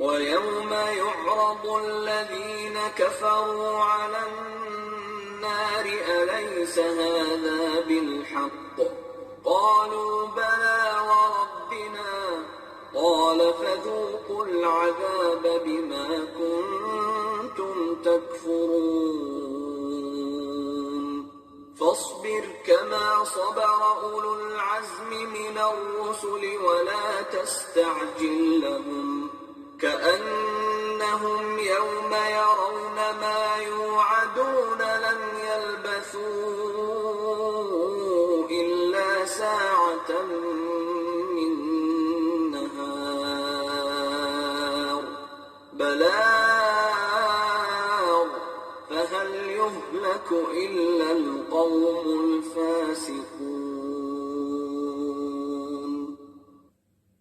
ويوم يعرض الذين كفروا على النار أليس هذا بالحق قالوا بلى وربنا قال فذوقوا العذاب بما كنتم تكفرون فاصبر كما صبر أولو العزم من الرسل ولا تستعجل لهم كأنهم يوم يرون ما يوعدون لم يلبثوا إلا ساعة من نهار بلاغ فهل يهلك إلا القوم الفاسقون.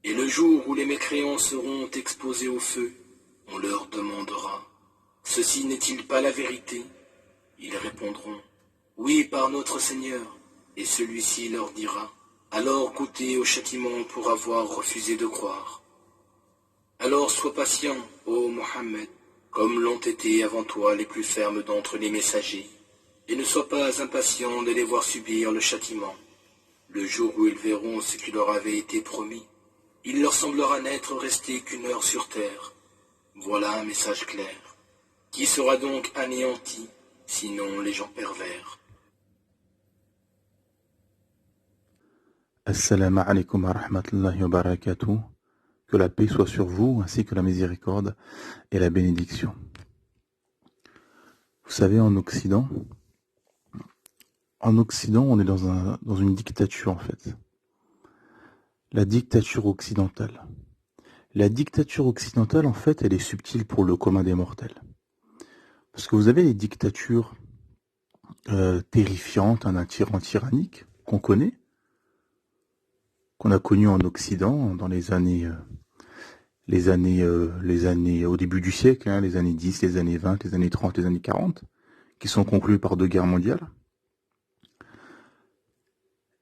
Et le jour où les mécréants seront exposés au feu, on leur demandera « Ceci n'est-il pas la vérité ?» Ils répondront « Oui, par notre Seigneur. » Et celui-ci leur dira « Alors goûtez au châtiment pour avoir refusé de croire. » Alors sois patient, ô Mohammed, comme l'ont été avant toi les plus fermes d'entre les messagers, et ne sois pas impatient de les voir subir le châtiment. Le jour où ils verront ce qui leur avait été promis, il leur semblera n'être resté qu'une heure sur terre. Voilà un message clair. Qui sera donc anéanti, sinon les gens pervers? Assalamu alaikum wa rahmatullahi wa barakatuh. Que la paix soit sur vous, ainsi que la miséricorde et la bénédiction. Vous savez, en Occident, on est dans une dictature en fait. La dictature occidentale. La dictature occidentale, en fait, elle est subtile pour le commun des mortels. Parce que vous avez les dictatures terrifiantes, un tyran tyrannique, qu'on connaît, qu'on a connu en Occident dans les années au début du siècle, hein, les années 10, les années 20, les années 30, les années 40, qui sont conclues par 2 guerres mondiales.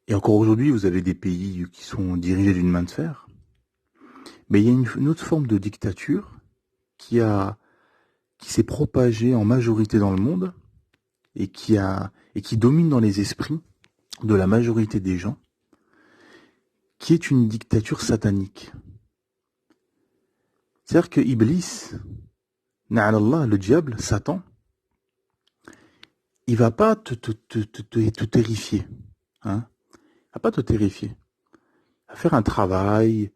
Et encore aujourd'hui, vous avez des pays qui sont dirigés d'une main de fer. Mais il y a une autre forme de dictature qui s'est propagée en majorité dans le monde et qui domine dans les esprits de la majorité des gens, qui est une dictature satanique. C'est-à-dire que Iblis, na'alallah, le diable, Satan, il va pas te terrifier, hein. Il va pas te terrifier. Il va faire un travail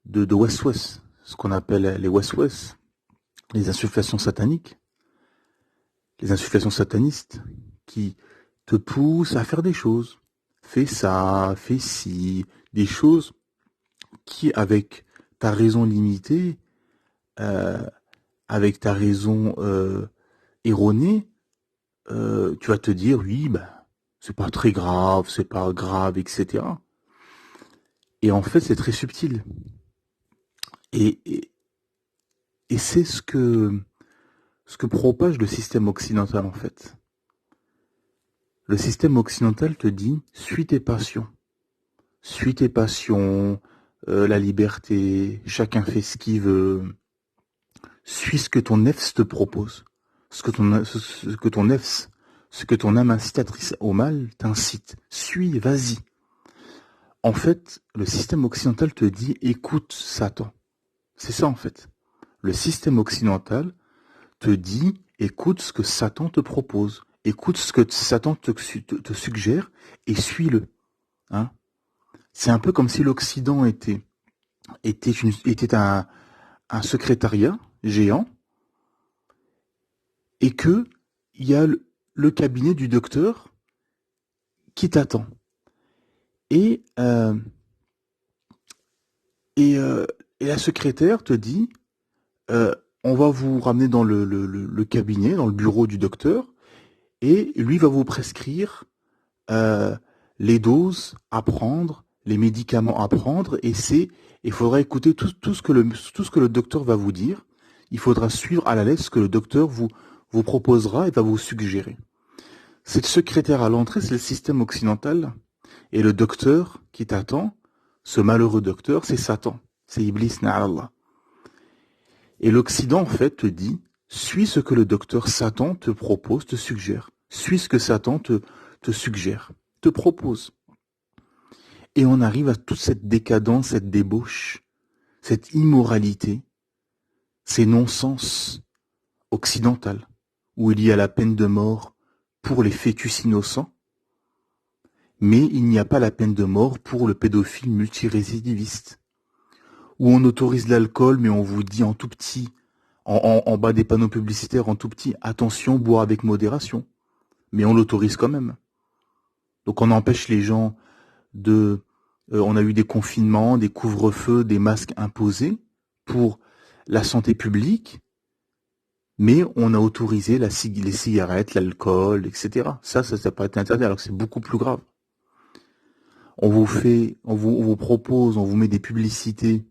de waswas, ce qu'on appelle les waswas, les insufflations sataniques, les insufflations satanistes, qui te poussent à faire des choses. Fais ça, fais ci, des choses qui, avec ta raison limitée, avec ta raison erronée, tu vas te dire, oui, c'est pas très grave, c'est pas grave, etc. Et en fait, c'est très subtil. Et c'est ce que propage le système occidental, en fait. Le système occidental te dit, suis tes passions. Suis tes passions, la liberté, chacun fait ce qu'il veut. Suis ce que ton nefs te propose. Ce que ton âme incitatrice au mal t'incite. Suis, vas-y. En fait, le système occidental te dit, écoute Satan. C'est ça en fait. Le système occidental te dit, écoute ce que Satan te propose. Écoute ce que Satan te suggère et suis-le. Hein? C'est un peu comme si l'Occident était un secrétariat géant et que il y a le cabinet du docteur qui t'attend. Et la secrétaire te dit, on va vous ramener dans le cabinet, dans le bureau du docteur, et lui va vous prescrire les doses à prendre, les médicaments à prendre, et il faudra écouter tout ce que le docteur va vous dire. Il faudra suivre à la lettre ce que le docteur vous proposera et va vous suggérer. Cette secrétaire à l'entrée, c'est le système occidental, et le docteur qui t'attend, ce malheureux docteur, c'est Satan, c'est Iblis, na'alallah. Et l'Occident, en fait, te dit, suis ce que le docteur Satan te propose, te suggère. Suis ce que Satan te suggère, te propose. Et on arrive à toute cette décadence, cette débauche, cette immoralité, ces non-sens occidentaux, où il y a la peine de mort pour les fœtus innocents, mais il n'y a pas la peine de mort pour le pédophile multirécidiviste, où on autorise l'alcool, mais on vous dit en tout petit, en bas des panneaux publicitaires en tout petit, attention, boire avec modération, mais on l'autorise quand même. Donc on empêche les gens on a eu des confinements, des couvre-feux, des masques imposés pour la santé publique, mais on a autorisé les cigarettes, l'alcool, etc. Ça n'a pas été interdit, alors que c'est beaucoup plus grave. On vous propose, on vous met des publicités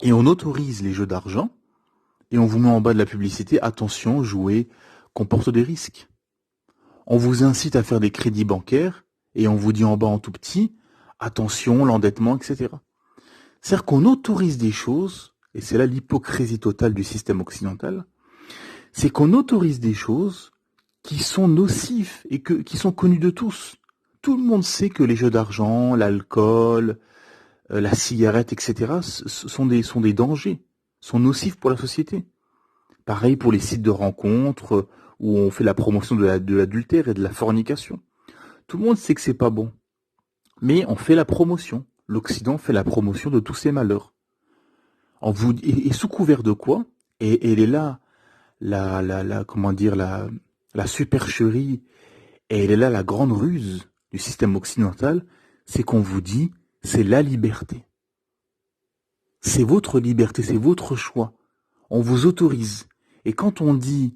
et on autorise les jeux d'argent et on vous met en bas de la publicité, attention, jouer comporte des risques. On vous incite à faire des crédits bancaires et on vous dit en bas en tout petit, attention, l'endettement, etc. C'est-à-dire qu'on autorise des choses, et c'est là l'hypocrisie totale du système occidental, c'est qu'on autorise des choses qui sont nocives et qui sont connues de tous. Tout le monde sait que les jeux d'argent, l'alcool, la cigarette, etc. sont des dangers, sont nocifs pour la société. Pareil pour les sites de rencontres où on fait la promotion de l'adultère et de la fornication. Tout le monde sait que c'est pas bon. Mais on fait la promotion. L'Occident fait la promotion de tous ces malheurs. Et sous couvert de quoi? Et elle est là, la supercherie, et elle est là la grande ruse du système occidental, c'est qu'on vous dit, c'est la liberté. C'est votre liberté, c'est votre choix. On vous autorise. Et quand on dit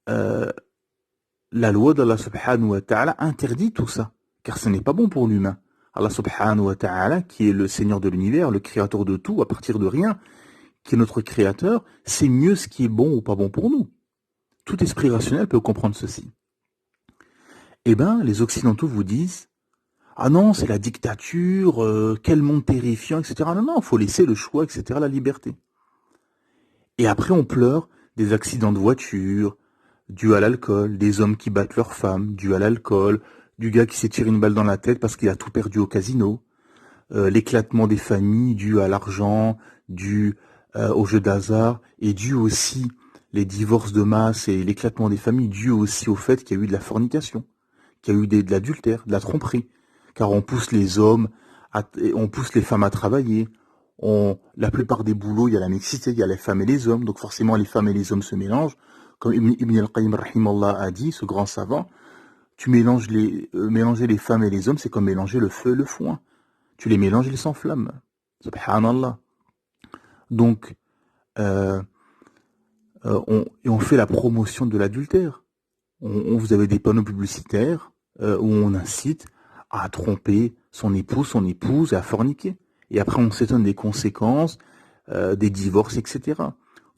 la loi d'Allah subhanahu wa ta'ala interdit tout ça, car ce n'est pas bon pour l'humain. Allah subhanahu wa ta'ala, qui est le Seigneur de l'univers, le créateur de tout, à partir de rien, qui est notre créateur, c'est mieux ce qui est bon ou pas bon pour nous. Tout esprit rationnel peut comprendre ceci. Eh bien, les Occidentaux vous disent, ah non, c'est la dictature, quel monde terrifiant, etc. Non, non, il faut laisser le choix, etc., la liberté. Et après, on pleure des accidents de voiture, dus à l'alcool, des hommes qui battent leurs femmes, dus à l'alcool, du gars qui s'est tiré une balle dans la tête parce qu'il a tout perdu au casino, l'éclatement des familles dû à l'argent, dû au jeu d'hasard, et dû aussi les divorces de masse et l'éclatement des familles, dû aussi au fait qu'il y a eu de la fornication, qu'il y a eu de l'adultère, de la tromperie, car on pousse les hommes, on pousse les femmes à travailler. La plupart des boulots, il y a la mixité, il y a les femmes et les hommes, donc forcément les femmes et les hommes se mélangent. Comme Ibn al-Qayyim rahimallah a dit, ce grand savant, tu mélanges mélanger les femmes et les hommes, c'est comme mélanger le feu et le foin. Tu les mélanges, ils s'enflamment. Subhanallah. Donc, on fait la promotion de l'adultère. Vous avez des panneaux publicitaires où on incite à tromper son époux, son épouse, et à forniquer. Et après, on s'étonne des conséquences, des divorces, etc.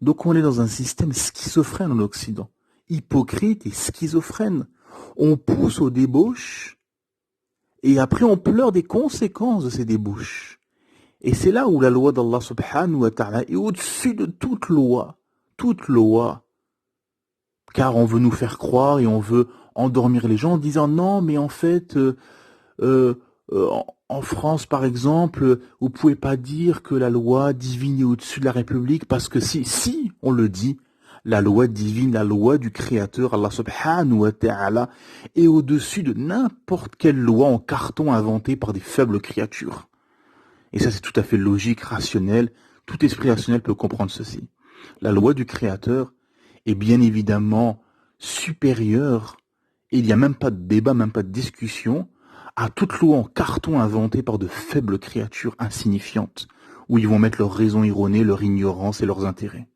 Donc, on est dans un système schizophrène en Occident. Hypocrite et schizophrène. On pousse aux débauches, et après, on pleure des conséquences de ces débauches. Et c'est là où la loi d'Allah subhanahu wa ta'ala est au-dessus de toute loi. Toute loi. Car on veut nous faire croire et on veut endormir les gens en disant non, mais en fait, en France, par exemple, vous pouvez pas dire que la loi divine est au-dessus de la République parce que si, on le dit, la loi divine, la loi du Créateur, Allah subhanahu wa ta'ala, est au-dessus de n'importe quelle loi en carton inventée par des faibles créatures. Et ça, c'est tout à fait logique, rationnel. Tout esprit rationnel peut comprendre ceci. La loi du Créateur est bien évidemment supérieure, et il n'y a même pas de débat, même pas de discussion, à toute loi en carton inventée par de faibles créatures insignifiantes, où ils vont mettre leurs raisons erronées, leur ignorance et leurs intérêts.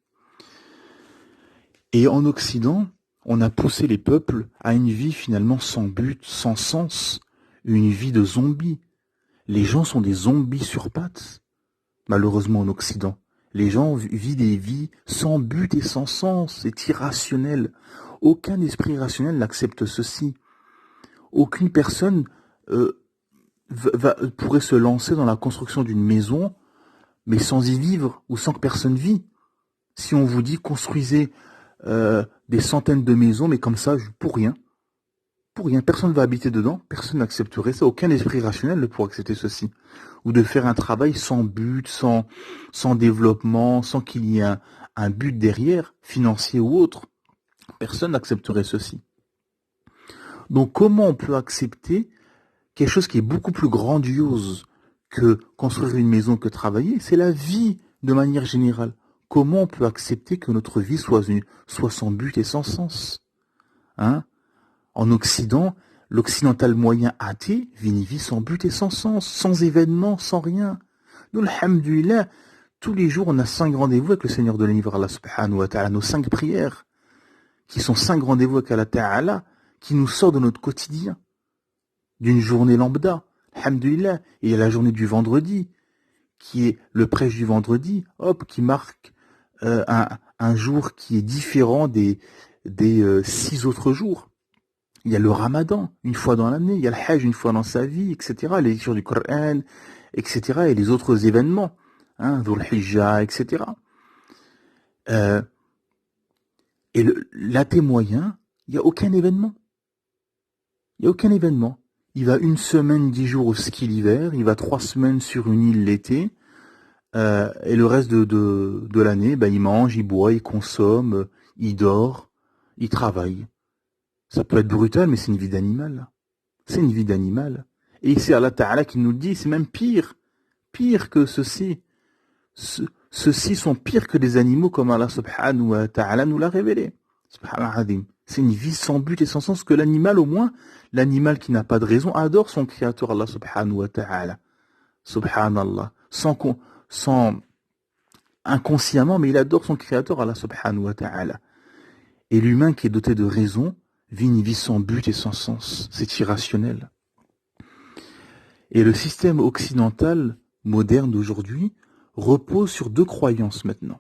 Et en Occident, on a poussé les peuples à une vie finalement sans but, sans sens, une vie de zombies. Les gens sont des zombies sur pattes, malheureusement en Occident. Les gens vivent des vies sans but et sans sens, c'est irrationnel. Aucun esprit rationnel n'accepte ceci. Aucune personne pourrait se lancer dans la construction d'une maison, mais sans y vivre, ou sans que personne vit. Si on vous dit construisez des centaines de maisons, mais comme ça, pour rien, personne ne va habiter dedans, personne n'accepterait ça, aucun esprit rationnel ne pourra accepter ceci. Ou de faire un travail sans but, sans développement, sans qu'il y ait un but derrière, financier ou autre. Personne n'accepterait ceci. Donc comment on peut accepter quelque chose qui est beaucoup plus grandiose que construire une maison, que travailler? C'est la vie de manière générale. Comment on peut accepter que notre vie soit sans but et sans sens? Hein? En Occident, l'occidental moyen athée vit une vie sans but et sans sens, sans événement, sans rien. Nous, alhamdoulilah, tous les jours, on a 5 rendez-vous avec le Seigneur de l'univers, Allah subhanahu wa ta'ala, nos 5 prières, qui sont 5 rendez-vous avec Allah ta'ala, qui nous sortent de notre quotidien, d'une journée lambda. Alhamdoulilah, et il y a la journée du vendredi, qui est le prêche du vendredi, qui marque un jour qui est différent des 6 autres jours. Il y a le ramadan, une fois dans l'année, il y a le hajj, une fois dans sa vie, etc., les lectures du Coran, etc., et les autres événements, Dhul Hijjah, etc. Et l'athée moyen, il n'y a aucun événement. Il n'y a aucun événement. Il va 1 semaine, 10 jours au ski l'hiver, il va 3 semaines sur une île l'été, et le reste de l'année, il mange, il boit, il consomme, il dort, il travaille. Ça peut être brutal, mais c'est une vie d'animal. C'est une vie d'animal. Et c'est Allah Ta'ala qui nous le dit, c'est même pire. Pire que ceci. Ceux-ci sont pires que des animaux comme Allah Subhanahu wa Ta'ala nous l'a révélé. Subhanallah. C'est une vie sans but et sans sens que l'animal, au moins, l'animal qui n'a pas de raison, adore son créateur Allah Subhanahu wa Ta'ala. Subhanallah. Sans inconsciemment, mais il adore son créateur Allah Subhanahu wa Ta'ala. Et l'humain qui est doté de raison vit une vie sans but et sans sens. C'est irrationnel. Et le système occidental moderne d'aujourd'hui repose sur 2 croyances maintenant.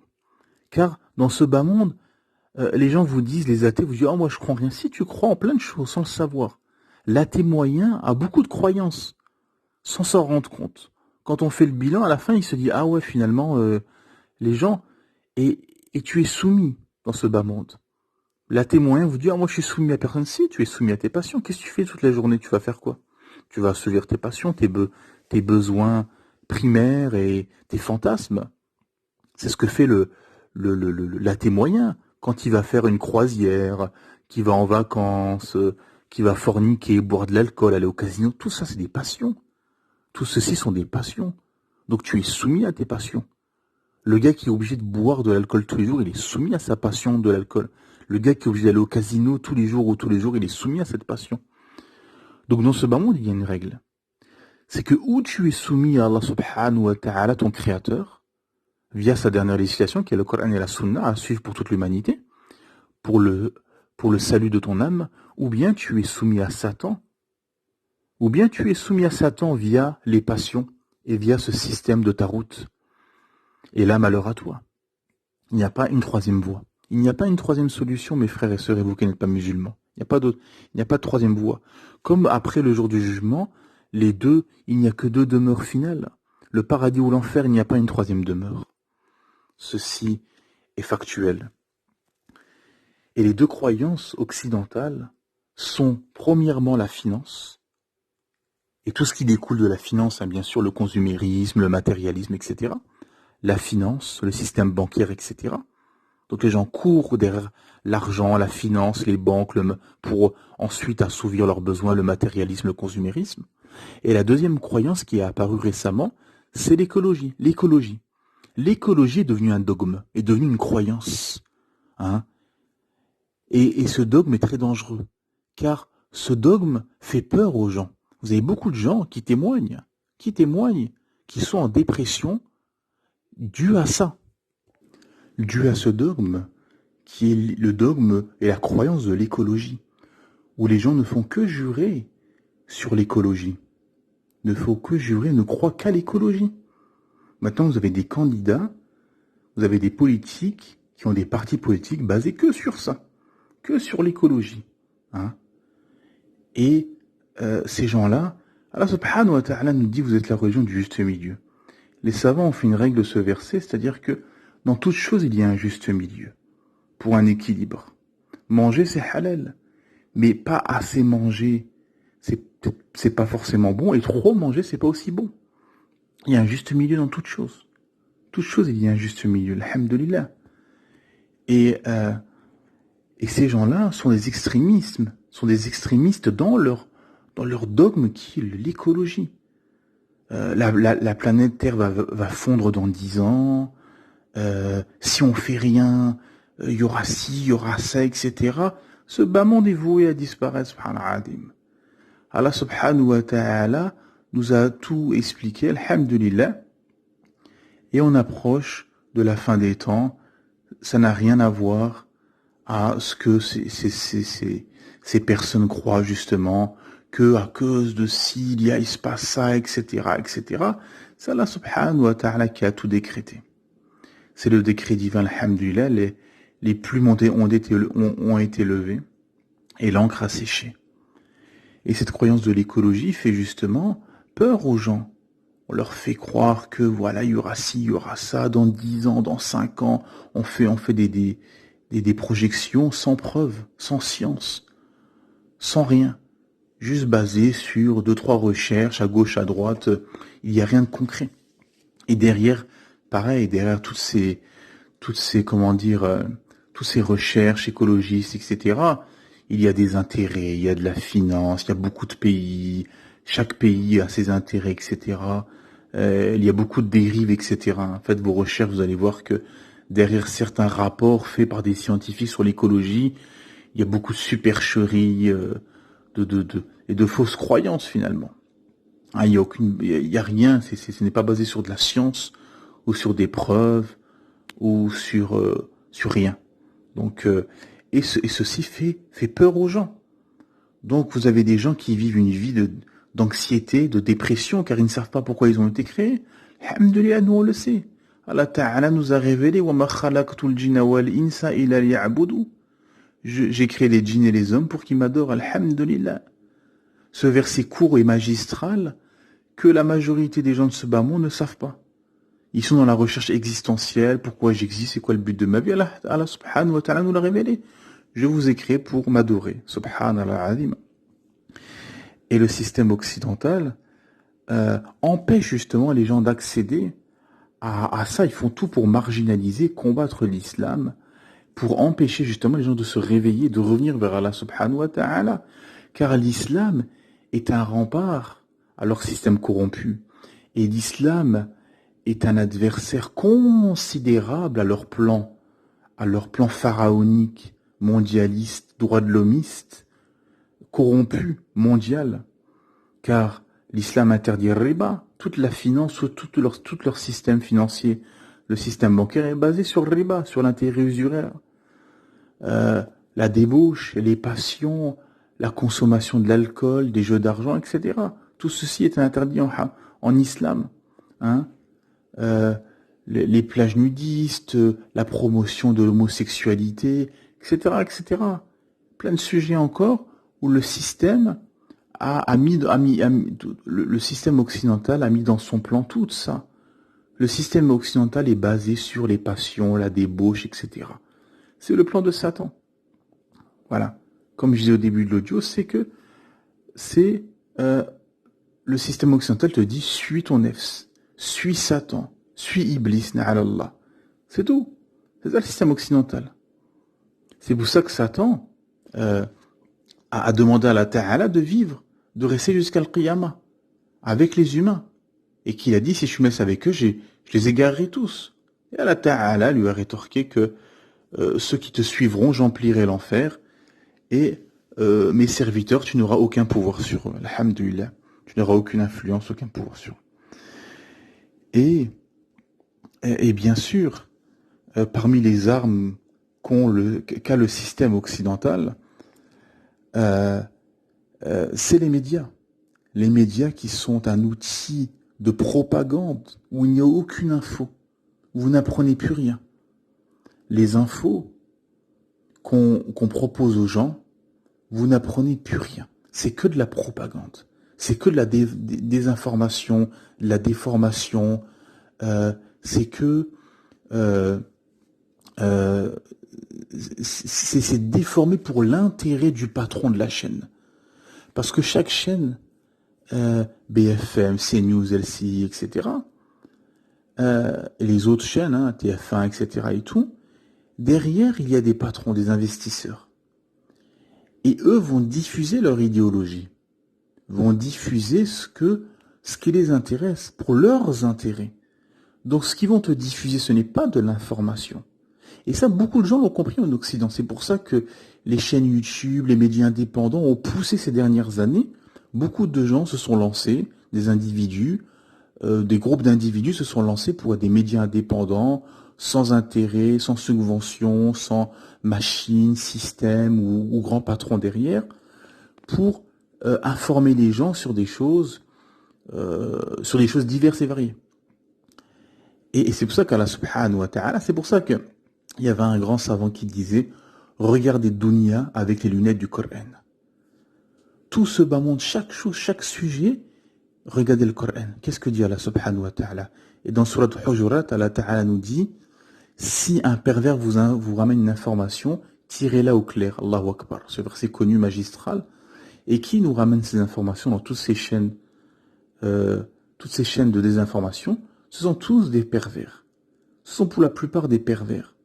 Car dans ce bas monde, les gens vous disent, les athées vous disent « moi je crois en rien ». Si tu crois en plein de choses sans le savoir. L'athée moyen a beaucoup de croyances sans s'en rendre compte. Quand on fait le bilan, à la fin, il se dit « ah ouais, finalement, les gens… » et tu es soumis dans ce bas monde. L'athée moyen vous dit « moi je suis soumis à personne ». Si, tu es soumis à tes passions. Qu'est-ce que tu fais toute la journée? Tu vas faire quoi? Tu vas assouvir tes passions, tes besoins primaires et tes fantasmes. C'est ce que fait l'athée moyen quand il va faire une croisière, qui va en vacances, qui va forniquer, boire de l'alcool, aller au casino. Tout ça, c'est des passions. Tout ceci sont des passions. Donc tu es soumis à tes passions. Le gars qui est obligé de boire de l'alcool tous les jours, il est soumis à sa passion de l'alcool. Le gars qui est obligé d'aller au casino tous les jours, il est soumis à cette passion. Donc dans ce bas monde, il y a une règle. C'est que où tu es soumis à Allah subhanahu wa ta'ala, ton créateur, via sa dernière législation, qui est le Coran et la Sunna, à suivre pour toute l'humanité, pour le salut de ton âme, ou bien tu es soumis à Satan, via les passions et via ce système de ta route. Et là, malheur à toi. Il n'y a pas une troisième voie. Il n'y a pas une troisième solution, mes frères et sœurs, et vous qui n'êtes pas musulmans. Il n'y a pas de troisième voie. Comme après le jour du jugement, il n'y a que 2 demeures finales. Le paradis ou l'enfer, il n'y a pas une troisième demeure. Ceci est factuel. Et les 2 croyances occidentales sont premièrement la finance, et tout ce qui découle de la finance, bien sûr, le consumérisme, le matérialisme, etc. La finance, le système bancaire, etc. Donc les gens courent derrière l'argent, la finance, les banques, pour ensuite assouvir leurs besoins, le matérialisme, le consumérisme. Et la deuxième croyance qui est apparue récemment, c'est l'écologie. L'écologie est devenue un dogme, est devenue une croyance. Et ce dogme est très dangereux, car ce dogme fait peur aux gens. Vous avez beaucoup de gens qui témoignent, qui sont en dépression dû à ça. Dû à ce dogme, qui est le dogme et la croyance de l'écologie, où les gens ne font que jurer sur l'écologie, ne croient qu'à l'écologie. Maintenant, vous avez des candidats, vous avez des politiques qui ont des partis politiques basés que sur ça, que sur l'écologie. Et ces gens-là, Allah subhanahu wa ta'ala nous dit, vous êtes la religion du juste milieu. Les savants ont fait une règle de ce verset, c'est-à-dire que Dans toute chose, il y a un juste milieu, pour un équilibre. Manger, c'est halal, mais pas assez manger, c'est pas forcément bon, et trop manger, c'est pas aussi bon. Il y a un juste milieu dans toute chose. Toute chose, il y a un juste milieu, alhamdoulilah. Et ces gens-là sont des extrémistes, dans leur dogme qui est l'écologie. La planète Terre va fondre dans 10 ans. Si on fait rien, il y aura ci, il y aura ça, etc. Ce bas monde est voué à disparaître, subhanallah. Allah subhanahu wa ta'ala nous a tout expliqué, alhamdulillah. Et on approche de la fin des temps. Ça n'a rien à voir à ce que ces personnes croient justement, que à cause de s'il y a, il se passe ça, etc., etc. C'est Allah subhanahu wa ta'ala qui a tout décrété. C'est le décret divin, alhamdulillah, les plumes ont été levées et l'encre a séché. Et cette croyance de l'écologie fait justement peur aux gens. On leur fait croire que voilà, il y aura ci, il y aura ça, dans 10 ans, dans 5 ans, on fait des projections sans preuve, sans science, sans rien, juste basées sur 2-3 recherches à gauche, à droite, il n'y a rien de concret. Et derrière, pareil, derrière toutes ces recherches écologistes, etc., il y a des intérêts, il y a de la finance, il y a beaucoup de pays, chaque pays a ses intérêts, etc. Il y a beaucoup de dérives, etc. Faites vos recherches, vous allez voir que derrière certains rapports faits par des scientifiques sur l'écologie, il y a beaucoup de supercheries et de fausses croyances finalement. Il y a rien, ce n'est pas basé sur de la science ou sur des preuves ou sur rien. Donc et ceci fait peur aux gens. Donc vous avez des gens qui vivent une vie d'anxiété, de dépression, car ils ne savent pas pourquoi ils ont été créés. Alhamdulillah, nous on le sait. Allah Ta'ala nous a révélé وَمَا خَلَقْتُ الْجِنَّ وَالْإِنسَ إِلَّا لِيَعْبُدُونِ. J'ai créé les djinns et les hommes pour qu'ils m'adorent. Alhamdulillah. Ce verset court et magistral que la majorité des gens de ce bas monde ne savent pas. Ils sont dans la recherche existentielle. Pourquoi j'existe? C'est quoi le but de ma vie? Allah subhanahu wa ta'ala nous l'a révélé. Je vous ai créé pour m'adorer. Subhanallah azim. Et le système occidental empêche justement les gens d'accéder à ça. Ils font tout pour marginaliser, combattre l'islam, pour empêcher justement les gens de se réveiller, de revenir vers Allah subhanahu wa ta'ala. Car l'islam est un rempart à leur système corrompu. Et l'islam est un adversaire considérable à leur plan pharaonique, mondialiste, droit de l'homiste, corrompu, mondial. Car l'islam interdit le riba, toute la finance, tout leur système financier, le système bancaire est basé sur le riba, sur l'intérêt usuraire. La débauche, les passions, la consommation de l'alcool, des jeux d'argent, etc. Tout ceci est interdit en islam. Les plages nudistes, la promotion de l'homosexualité, etc., etc. Plein de sujets encore où le système le système occidental a mis dans son plan tout ça. Le système occidental est basé sur les passions, la débauche, etc. C'est le plan de Satan. Voilà. Comme je disais au début de l'audio, le système occidental te dit suis ton nefs, suis Satan, suis Iblis, na'alallah. C'est tout. C'est ça le système occidental. C'est pour ça que Satan a demandé à Allah Ta'ala de vivre, de rester jusqu'à l'Qiyamah, avec les humains. Et qu'il a dit, si je me laisse avec eux, je les égarerai tous. Et Allah Ta'ala lui a rétorqué que ceux qui te suivront, j'emplirai l'enfer, et mes serviteurs, tu n'auras aucun pouvoir sur eux. Alhamdulillah. Tu n'auras aucune influence, aucun pouvoir sur eux. Et bien sûr, parmi les armes qu'a le système occidental, c'est les médias. Les médias qui sont un outil de propagande où il n'y a aucune info. Vous n'apprenez plus rien. Les infos qu'on propose aux gens, vous n'apprenez plus rien. C'est que de la propagande. C'est que de la désinformation, de la déformation. C'est que euh, c'est déformé pour l'intérêt du patron de la chaîne. Parce que chaque chaîne, BFM, CNews, LCI, etc., et les autres chaînes, hein, TF1, etc. et tout, derrière, il y a des patrons, des investisseurs. Et eux vont diffuser leur idéologie, vont diffuser ce qui les intéresse, pour leurs intérêts. Donc ce qu'ils vont te diffuser, ce n'est pas de l'information. Et ça, beaucoup de gens l'ont compris en Occident. C'est pour ça que les chaînes YouTube, les médias indépendants ont poussé ces dernières années. Beaucoup de gens se sont lancés, des individus, des groupes d'individus se sont lancés pour des médias indépendants, sans intérêt, sans subvention, sans machine, système ou grand patron derrière, pour informer les gens sur des choses diverses et variées. Et c'est pour ça qu'Allah subhanahu wa ta'ala, c'est pour ça que il y avait un grand savant qui disait « Regardez Dunya avec les lunettes du Coran ». Tout ce bas monde, chaque chose, chaque sujet, regardez le Coran. Qu'est-ce que dit Allah subhanahu wa ta'ala? Et dans Surat Hujurat, Allah ta'ala nous dit « Si un pervers vous ramène une information, tirez-la au clair. » Allahu Akbar. Ce verset connu, magistral. Et qui nous ramène ces informations dans toutes ces chaînes de désinformation? Ce sont tous des pervers. Ce sont pour la plupart des pervers.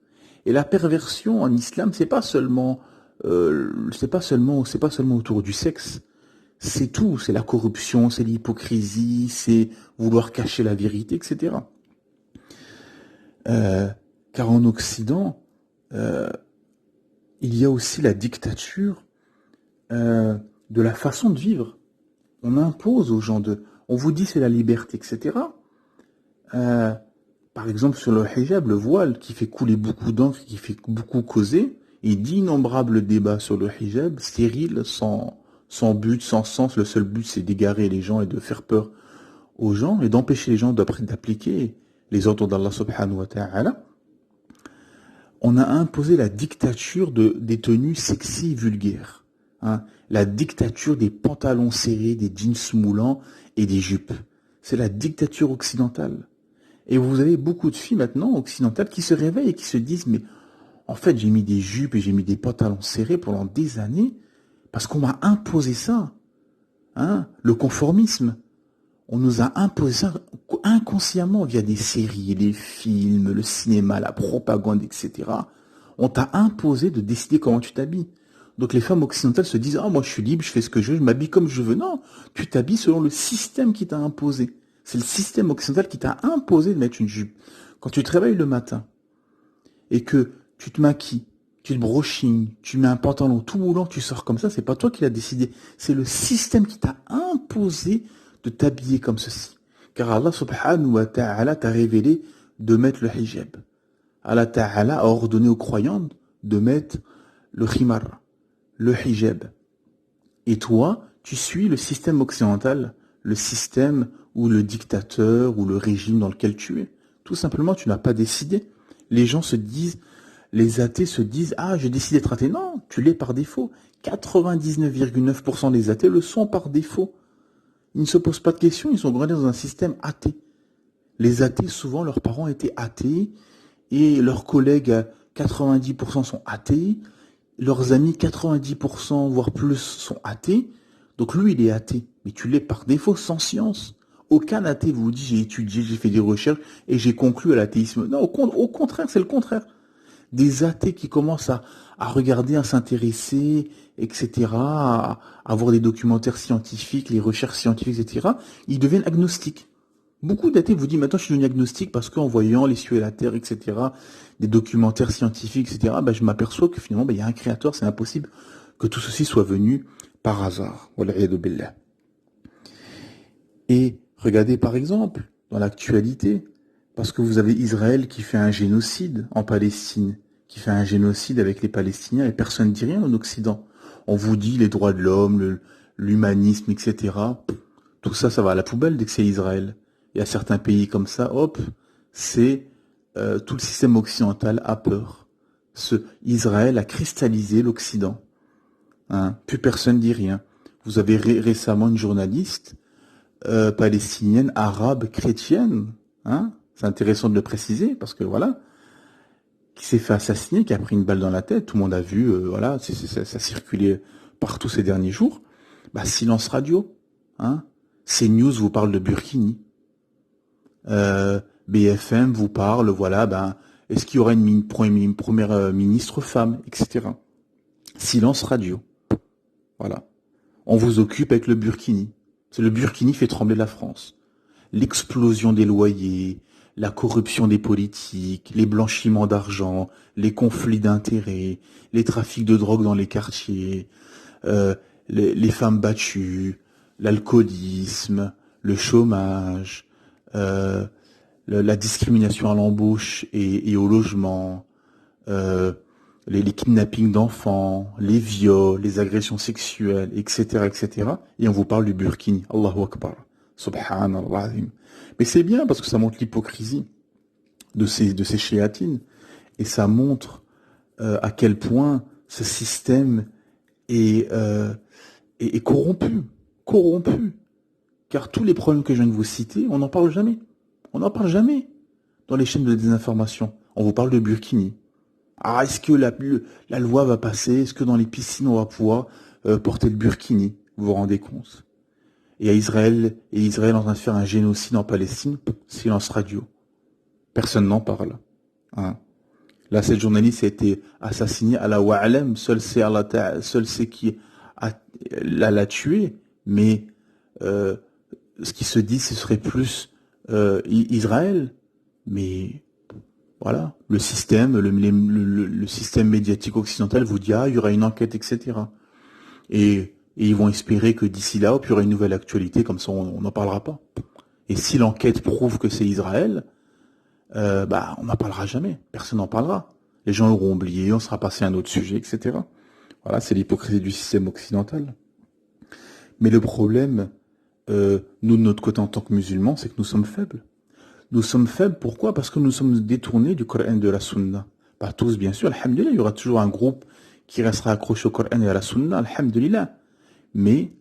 Et la perversion en islam, c'est pas seulement autour du sexe. C'est tout. C'est la corruption, c'est l'hypocrisie, c'est vouloir cacher la vérité, etc. Car en Occident, il y a aussi la dictature de la façon de vivre. On impose aux gens on vous dit c'est la liberté, etc. Par exemple, sur le hijab, le voile, qui fait couler beaucoup d'encre, qui fait beaucoup causer, et d'innombrables débats sur le hijab, stériles, sans but, sans sens. Le seul but, c'est d'égarer les gens et de faire peur aux gens, et d'empêcher les gens d'appliquer les ordres d'Allah subhanahu wa ta'ala. On a imposé la dictature des tenues sexy et vulgaires. Hein, la dictature des pantalons serrés, des jeans moulants et des jupes. C'est la dictature occidentale. Et vous avez beaucoup de filles maintenant occidentales qui se réveillent et qui se disent « Mais en fait, j'ai mis des jupes et j'ai mis des pantalons serrés pendant des années parce qu'on m'a imposé ça. Hein, le conformisme. On nous a imposé ça inconsciemment via des séries, des films, le cinéma, la propagande, etc. On t'a imposé de décider comment tu t'habilles. Donc les femmes occidentales se disent « Ah, moi je suis libre, je fais ce que je veux, je m'habille comme je veux. » Non, tu t'habilles selon le système qui t'a imposé. C'est le système occidental qui t'a imposé de mettre une jupe. Quand tu te réveilles le matin et que tu te maquilles, tu te brochines, tu mets un pantalon tout moulant, tu sors comme ça, c'est pas toi qui l'as décidé. C'est le système qui t'a imposé de t'habiller comme ceci. Car Allah subhanahu wa ta'ala t'a révélé de mettre le hijab. Allah ta'ala a ordonné aux croyants de mettre le khimar, le hijab. Et toi, tu suis le système occidental, le système ou le dictateur ou le régime dans lequel tu es. Tout simplement, tu n'as pas décidé. Les gens se disent, les athées se disent « Ah, je décide d'être athée ». Non, tu l'es par défaut. 99,9% des athées le sont par défaut. Ils ne se posent pas de questions, ils sont grandis dans un système athée. Les athées, souvent, leurs parents étaient athées et leurs collègues, 90% sont athées. Leurs amis, 90% voire plus, sont athées. Donc lui, il est athée. Mais tu l'es par défaut, sans science. Aucun athée vous dit j'ai étudié, j'ai fait des recherches et j'ai conclu à l'athéisme. Non, au contraire, c'est le contraire. Des athées qui commencent à regarder, à s'intéresser, etc., à voir des documentaires scientifiques, les recherches scientifiques, etc., ils deviennent agnostiques. Beaucoup d'athées vous disent maintenant je suis devenu agnostique parce qu'en voyant les cieux et la terre, etc., des documentaires scientifiques, etc., je m'aperçois que finalement il y a un créateur, c'est impossible que tout ceci soit venu par hasard. Wal'iyadu billah. Et regardez par exemple, dans l'actualité, parce que vous avez Israël qui fait un génocide en Palestine, qui fait un génocide avec les Palestiniens, et personne ne dit rien en Occident. On vous dit les droits de l'homme, l'humanisme, etc. Tout ça, ça va à la poubelle dès que c'est Israël. Il y a certains pays comme ça, hop, c'est tout le système occidental a peur. Israël a cristallisé l'Occident. Hein, plus personne dit rien. Vous avez récemment une journaliste palestinienne, arabe, chrétienne, hein, c'est intéressant de le préciser, parce que voilà, qui s'est fait assassiner, qui a pris une balle dans la tête, tout le monde a vu, voilà, ça circulait partout ces derniers jours. Bah, silence radio, hein. CNews vous parle de Burkini. BFM vous parle, voilà, ben, est-ce qu'il y aura une première ministre femme, etc. Silence radio. Voilà. On vous occupe avec le Burkini. Le Burkini fait trembler la France. L'explosion des loyers, la corruption des politiques, les blanchiments d'argent, les conflits d'intérêts, les trafics de drogue dans les quartiers, les femmes battues, l'alcoolisme, le chômage, la discrimination à l'embauche et au logement, les kidnappings d'enfants, les viols, les agressions sexuelles, etc., etc. Et on vous parle du Burkini. Allahu Akbar. Subhanallah. Mais c'est bien parce que ça montre l'hypocrisie de ces chéatines. Et ça montre à quel point ce système est corrompu. Corrompu. Car tous les problèmes que je viens de vous citer, on n'en parle jamais. On n'en parle jamais dans les chaînes de désinformation. On vous parle de Burkini. Ah, est-ce que la loi va passer? Est-ce que dans les piscines, on va pouvoir porter le Burkini? Vous vous rendez compte? Et Israël est en train de faire un génocide en Palestine, silence radio. Personne n'en parle. Hein. Là, cette journaliste a été assassinée à la wa'alam, seul c'est qui l'a tuée, mais ce qui se dit, ce serait plus Israël. Mais voilà, le système, le système médiatique occidental vous dit, ah, il y aura une enquête, etc. Et ils vont espérer que d'ici là, il y aura une nouvelle actualité, comme ça on n'en parlera pas. Et si l'enquête prouve que c'est Israël, bah on n'en parlera jamais, personne n'en parlera. Les gens auront oublié, on sera passé à un autre sujet, etc. Voilà, c'est l'hypocrisie du système occidental. Mais le problème, nous de notre côté en tant que musulmans, c'est que nous sommes faibles. Nous sommes faibles, pourquoi? Parce que nous sommes détournés du Coran et de la Sunna. Pas tous, bien sûr, alhamdulillah, il y aura toujours un groupe qui restera accroché au Coran et à la Sunna, alhamdulillah. Mais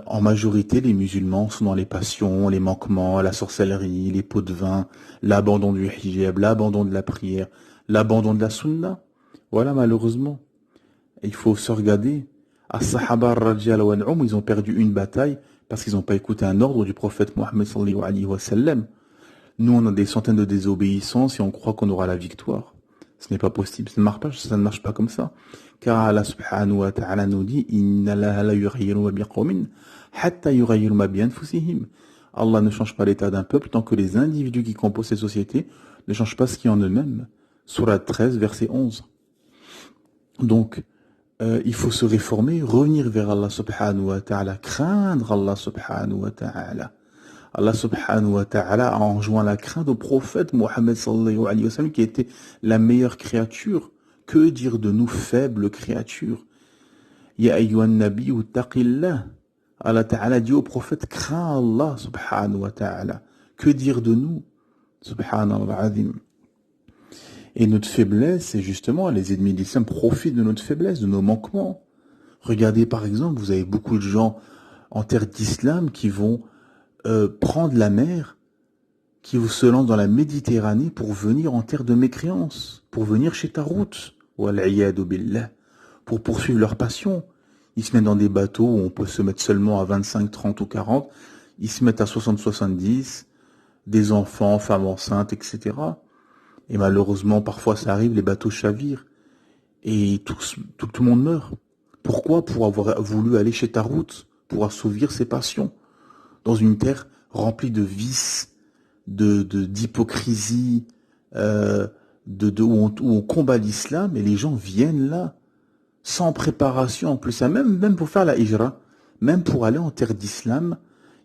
en majorité, les musulmans sont dans les passions, les manquements, la sorcellerie, les pots de vin, l'abandon du hijab, l'abandon de la prière, l'abandon de la Sunna. Voilà, malheureusement. Et il faut se regarder. As-Sahaba radiyallahu anhum, ils ont perdu une bataille parce qu'ils n'ont pas écouté un ordre du prophète Mohammed sallallahu alayhi wa sallam. Nous, on a des centaines de désobéissances et on croit qu'on aura la victoire. Ce n'est pas possible, ça ne marche pas comme ça. Car Allah subhanahu wa ta'ala nous dit, Inna Allaha la yughayyiru ma biqawmin hatta yughayyiru ma bi anfusihim. Allah ne change pas l'état d'un peuple tant que les individus qui composent ces sociétés ne changent pas ce qui est en eux-mêmes. Sourate 13, verset 11. Donc, il faut se réformer, revenir vers Allah subhanahu wa ta'ala, craindre Allah subhanahu wa ta'ala. Allah subhanahu wa ta'ala a enjoint la crainte au prophète Mohammed sallallahu alayhi wa sallam qui était la meilleure créature. Que dire de nous, faibles créatures? Ya ayyuhan nabi taqillah. Allah ta'ala dit au prophète, crains Allah subhanahu wa ta'ala. Que dire de nous? Subhanallah azim. Et notre faiblesse, c'est justement, les ennemis de l'islam profitent de notre faiblesse, de nos manquements. Regardez par exemple, vous avez beaucoup de gens en terre d'islam qui vont prendre la mer, qui se lancent dans la Méditerranée pour venir en terre de mécréance, pour venir chez Tarout, wal-iyadu billah, pour poursuivre leur passion. Ils se mettent dans des bateaux où on peut se mettre seulement à 25, 30 ou 40, ils se mettent à 60, 70, des enfants, femmes enceintes, etc. Et malheureusement, parfois ça arrive, les bateaux chavirent, et tout le monde meurt. Pourquoi? Pour avoir voulu aller chez Tarout, pour assouvir ses passions. Dans une terre remplie de vices, d'hypocrisie, où on combat l'islam, et les gens viennent là, sans préparation en plus. Même pour faire la hijra, même pour aller en terre d'islam,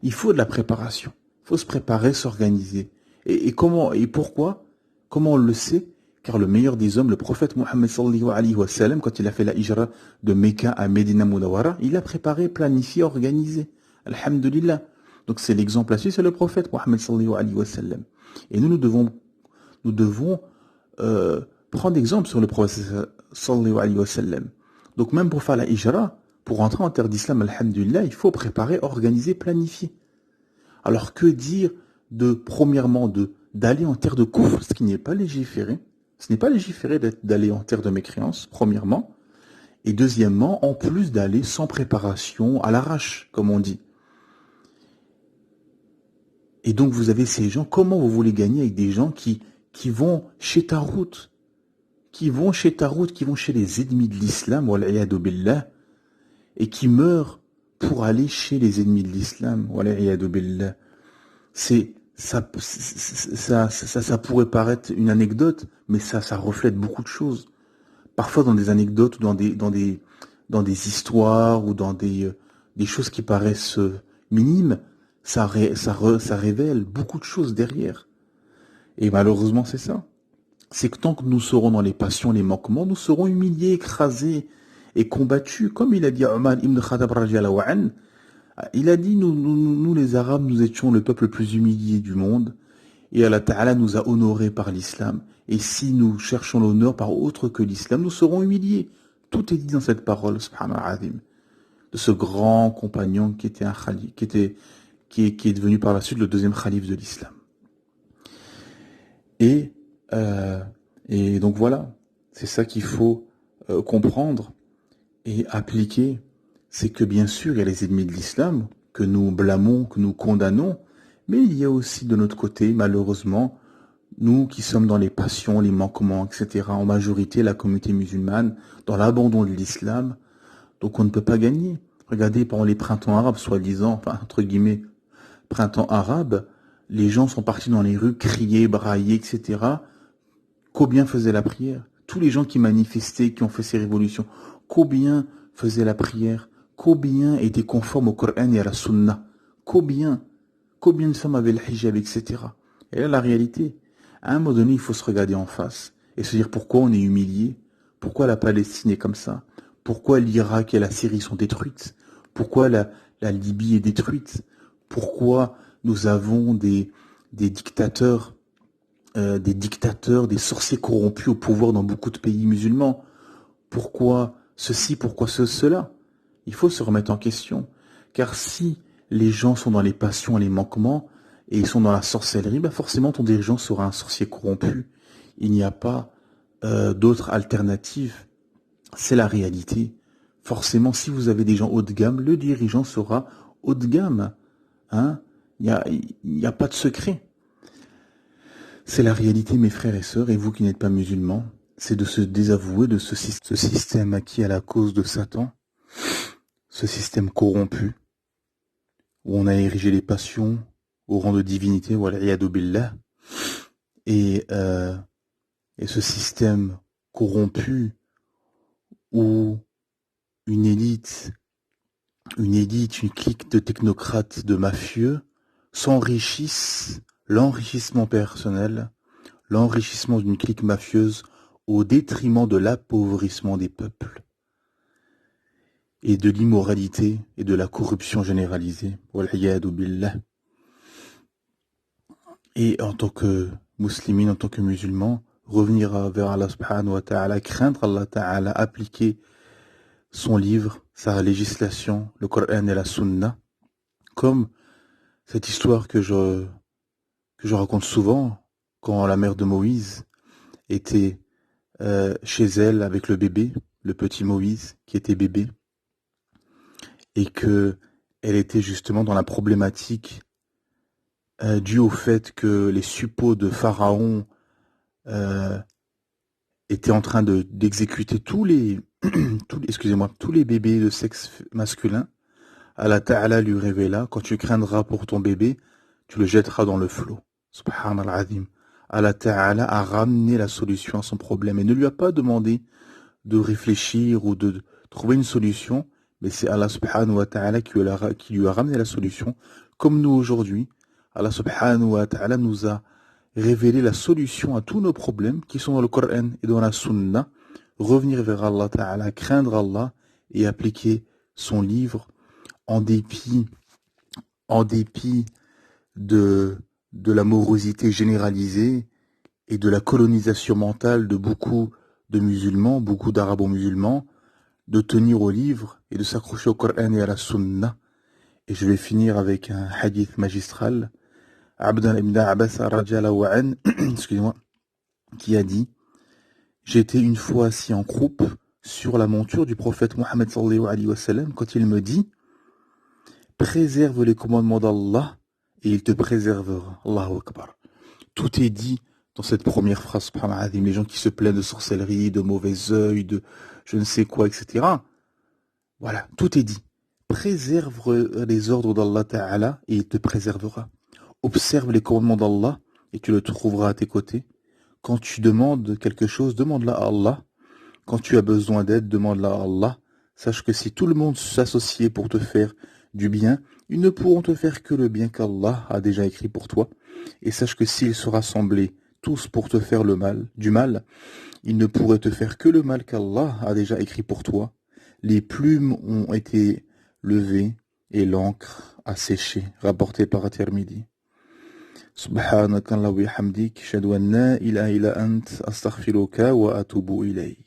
il faut de la préparation. Il faut se préparer, s'organiser. Et comment, et pourquoi? Comment on le sait? Car le meilleur des hommes, le prophète Mohammed sallallahu alayhi wa sallam, quand il a fait la hijra de Mecca à Medina Munawwara, il a préparé, planifié, organisé. Alhamdulillah. Donc c'est l'exemple à suivre, c'est le prophète Mohammed sallallahu alayhi wa sallam. Et nous devons prendre exemple sur le prophète sallallahu alayhi wa sallam. Donc même pour faire la hijra, pour rentrer en terre d'islam, alhamdulillah, il faut préparer, organiser, planifier. Alors que dire premièrement, d'aller en terre de Koufr, ce qui n'est pas légiféré, Ce n'est pas légiférer d'aller en terre de mécréance, premièrement. Et deuxièmement, en plus d'aller sans préparation, à l'arrache, comme on dit. Et donc vous avez ces gens, comment vous voulez gagner avec des gens qui vont chez Tarout, qui vont chez les ennemis de l'islam, wal'iyadu billah, et qui meurent pour aller chez les ennemis de l'islam, wal'iyadu billah. Ça pourrait paraître une anecdote, mais ça reflète beaucoup de choses. Parfois dans des anecdotes ou dans des histoires ou dans des choses qui paraissent minimes, ça révèle beaucoup de choses derrière. Et malheureusement, c'est ça. C'est que tant que nous serons dans les passions, les manquements, nous serons humiliés, écrasés et combattus. Comme il a dit Omar ibn Khattab radiyallahu anhu, il a dit, nous les Arabes, nous étions le peuple le plus humilié du monde. Et Allah Ta'ala nous a honorés par l'islam. Et si nous cherchons l'honneur par autre que l'islam, nous serons humiliés. Tout est dit dans cette parole, subhanallah al-azim, de ce grand compagnon qui était un khalif, qui est devenu par la suite le deuxième khalif de l'islam. Et donc voilà, c'est ça qu'il faut comprendre et appliquer. C'est que bien sûr, il y a les ennemis de l'islam que nous blâmons, que nous condamnons, mais il y a aussi de notre côté, malheureusement, nous qui sommes dans les passions, les manquements, etc., en majorité la communauté musulmane, dans l'abandon de l'islam, donc on ne peut pas gagner. Regardez, pendant les printemps arabes, soi-disant, enfin, entre guillemets, printemps arabe, les gens sont partis dans les rues, crier, brailler, etc. Combien faisaient la prière? Tous les gens qui manifestaient, qui ont fait ces révolutions, combien faisaient la prière? Combien étaient conformes au Coran et à la Sunna? Combien de femmes avaient le hijab, etc. Et là, la réalité, à un moment donné, il faut se regarder en face et se dire pourquoi on est humilié, pourquoi la Palestine est comme ça, pourquoi l'Irak et la Syrie sont détruites, pourquoi la Libye est détruite, pourquoi nous avons des dictateurs, des sorciers corrompus au pouvoir dans beaucoup de pays musulmans, pourquoi ceci, pourquoi cela. Il faut se remettre en question, car si les gens sont dans les passions et les manquements, et ils sont dans la sorcellerie, forcément ton dirigeant sera un sorcier corrompu. Il n'y a pas d'autre alternative. C'est la réalité. Forcément, si vous avez des gens haut de gamme, le dirigeant sera haut de gamme. Hein? Il n'y a pas de secret. C'est la réalité, mes frères et sœurs, et vous qui n'êtes pas musulmans, c'est de se désavouer de ce système acquis à la cause de Satan, ce système corrompu, où on a érigé les passions au rang de divinité, wal'iyadu billah, et ce système corrompu où une élite, une clique de technocrates, de mafieux, s'enrichissent, l'enrichissement personnel, l'enrichissement d'une clique mafieuse au détriment de l'appauvrissement des peuples et de l'immoralité et de la corruption généralisée. Wal'iyadu billah. Et en tant que musulmane, en tant que musulman, revenir vers Allah subhanahu wa ta'ala, craindre Allah ta'ala, appliquer son livre, sa législation, le Coran et la Sunna, comme cette histoire que je raconte souvent, quand la mère de Moïse était chez elle avec le bébé, le petit Moïse qui était bébé, et que elle était justement dans la problématique due au fait que les suppôts de Pharaon étaient en train d'exécuter tous les bébés de sexe masculin. Allah Ta'ala lui révéla, quand tu craindras pour ton bébé, tu le jetteras dans le flot. Subhanallah azim. Allah Ta'ala a ramené la solution à son problème et ne lui a pas demandé de réfléchir ou de trouver une solution, mais c'est Allah Subhanahu wa Ta'ala qui lui a ramené la solution. Comme nous aujourd'hui, Allah Subhanahu wa Ta'ala nous a révélé la solution à tous nos problèmes qui sont dans le Coran et dans la Sunna. Revenir vers Allah Ta'ala, craindre Allah et appliquer son livre en dépit de la morosité généralisée et de la colonisation mentale de beaucoup de musulmans, beaucoup d'arabo-musulmans, de tenir au livre et de s'accrocher au Coran et à la Sunna. Et je vais finir avec un hadith magistral, Abdullah ibn Abbas radiyallahu anhu, excusez-moi, qui a dit J'ai été une fois assis en croupe sur la monture du prophète Mohammed sallallahu alayhi wa sallam quand il me dit « Préserve les commandements d'Allah et il te préservera. » Allahu Akbar. Tout est dit dans cette première phrase, subhanallah, les gens qui se plaignent de sorcellerie, de mauvais œil, de je ne sais quoi, etc. Voilà, tout est dit. Préserve les ordres d'Allah Ta'ala et il te préservera. Observe les commandements d'Allah et tu le trouveras à tes côtés. Quand tu demandes quelque chose, demande-la à Allah. Quand tu as besoin d'aide, demande-la à Allah. Sache que si tout le monde s'associait pour te faire du bien, ils ne pourront te faire que le bien qu'Allah a déjà écrit pour toi. Et sache que s'ils se rassemblaient tous pour te faire du mal, ils ne pourraient te faire que le mal qu'Allah a déjà écrit pour toi. Les plumes ont été levées et l'encre a séché, rapporté par At-Tirmidhi. Subhanaka Allahumma wa bihamdik, ashhadu an la ilaha illa ant, astaghfiruka wa atubu ilayk.